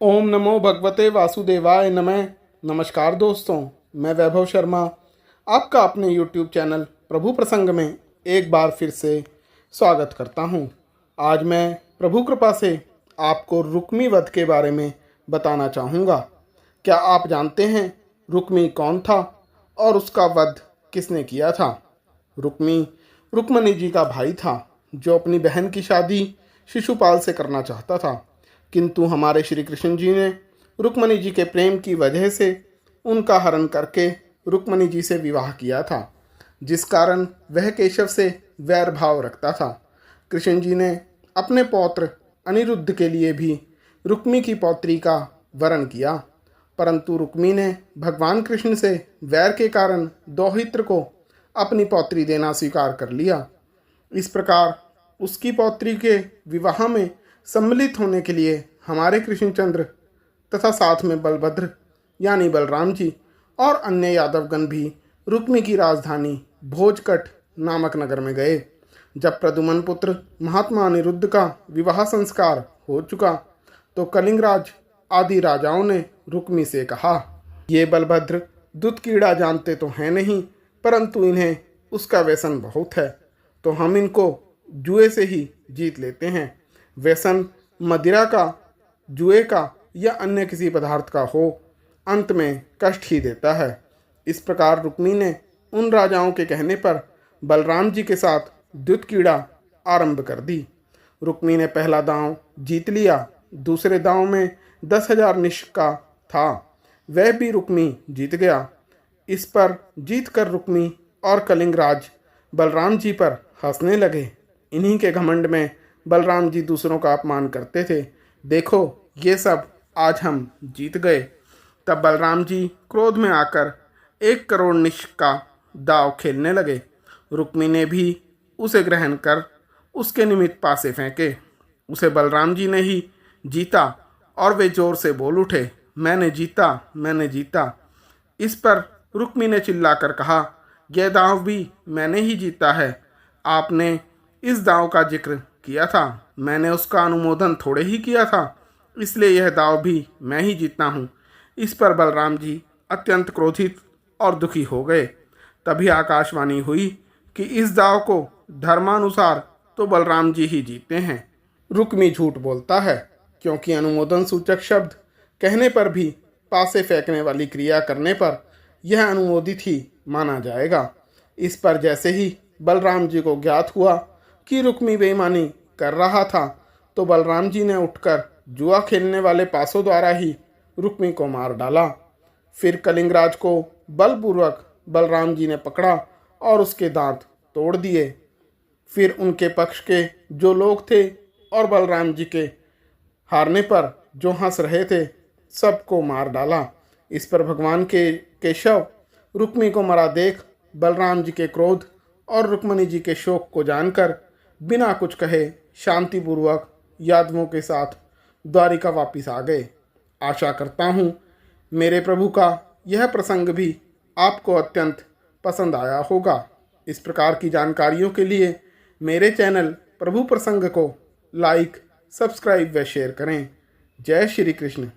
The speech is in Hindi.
ओम नमो भगवते वासुदेवाय नमः। नमस्कार दोस्तों, मैं वैभव शर्मा आपका अपने YouTube चैनल प्रभु प्रसंग में एक बार फिर से स्वागत करता हूं। आज मैं प्रभु कृपा से आपको रुक्मी वध के बारे में बताना चाहूँगा। क्या आप जानते हैं रुक्मी कौन था और उसका वध किसने किया था? रुक्मी रुक्मणी जी का भाई था जो अपनी बहन की शादी शिशुपाल से करना चाहता था, किंतु हमारे श्री कृष्ण जी ने रुक्मणी जी के प्रेम की वजह से उनका हरण करके रुक्मणी जी से विवाह किया था, जिस कारण वह केशव से वैर भाव रखता था। कृष्ण जी ने अपने पौत्र अनिरुद्ध के लिए भी रुक्मी की पौत्री का वरण किया, परंतु रुक्मी ने भगवान कृष्ण से वैर के कारण दौहित्र को अपनी पौत्री देना स्वीकार कर लिया। इस प्रकार उसकी पौत्री के विवाह में सम्मिलित होने के लिए हमारे कृष्णचंद्र तथा साथ में बलभद्र यानी बलराम जी और अन्य यादवगण भी रुक्मी की राजधानी भोजकट नामक नगर में गए। जब प्रद्युम्न पुत्र महात्मा अनिरुद्ध का विवाह संस्कार हो चुका तो कलिंगराज आदि राजाओं ने रुक्मी से कहा, ये बलभद्र दूध कीड़ा जानते तो हैं नहीं, परंतु इन्हें उसका व्यसन बहुत है, तो हम इनको जुए से ही जीत लेते हैं। व्यसन मदिरा का, जुए का या अन्य किसी पदार्थ का हो, अंत में कष्ट ही देता है। इस प्रकार रुक्मी ने उन राजाओं के कहने पर बलराम जी के साथ द्युत कीड़ा आरंभ कर दी। रुक्मी ने पहला दांव जीत लिया। दूसरे दांव में 10,000 निश का था, वह भी रुक्मी जीत गया। इस पर जीत कर रुक्मी और कलिंगराज बलराम जी पर हंसने लगे। इन्हीं के घमंड में बलराम जी दूसरों का अपमान करते थे। देखो, ये सब आज हम जीत गए। तब बलराम जी क्रोध में आकर 1 करोड़ निश का दाव खेलने लगे। रुक्मी ने भी उसे ग्रहण कर उसके निमित्त पासे फेंके। उसे बलराम जी ने ही जीता और वे जोर से बोल उठे, मैंने जीता, मैंने जीता। इस पर रुक्मी ने चिल्लाकर कहा, यह दाव भी मैंने ही जीता है। आपने इस दाव का जिक्र किया था, मैंने उसका अनुमोदन थोड़े ही किया था, इसलिए यह दाव भी मैं ही जीता हूँ। इस पर बलराम जी अत्यंत क्रोधित और दुखी हो गए। तभी आकाशवाणी हुई कि इस दाव को धर्मानुसार तो बलराम जी ही जीते हैं। रुक्मी झूठ बोलता है, क्योंकि अनुमोदन सूचक शब्द कहने पर भी पासे फेंकने वाली क्रिया करने पर यह अनुमोदित ही माना जाएगा। इस पर जैसे ही बलराम जी को ज्ञात हुआ कि रुक्मी बेईमानी कर रहा था, तो बलराम जी ने उठकर जुआ खेलने वाले पासों द्वारा ही रुक्मी को मार डाला। फिर कलिंगराज को बलपूर्वक बलराम जी ने पकड़ा और उसके दांत तोड़ दिए। फिर उनके पक्ष के जो लोग थे और बलराम जी के हारने पर जो हंस रहे थे, सबको मार डाला। इस पर भगवान के केशव रुक्मी को मरा देख बलराम जी के क्रोध और रुक्मणी जी के शोक को जानकर बिना कुछ कहे शांतिपूर्वक यादवों के साथ द्वारिका वापिस आ गए। आशा करता हूँ मेरे प्रभु का यह प्रसंग भी आपको अत्यंत पसंद आया होगा। इस प्रकार की जानकारियों के लिए मेरे चैनल प्रभु प्रसंग को लाइक, सब्सक्राइब व शेयर करें। जय श्री कृष्ण।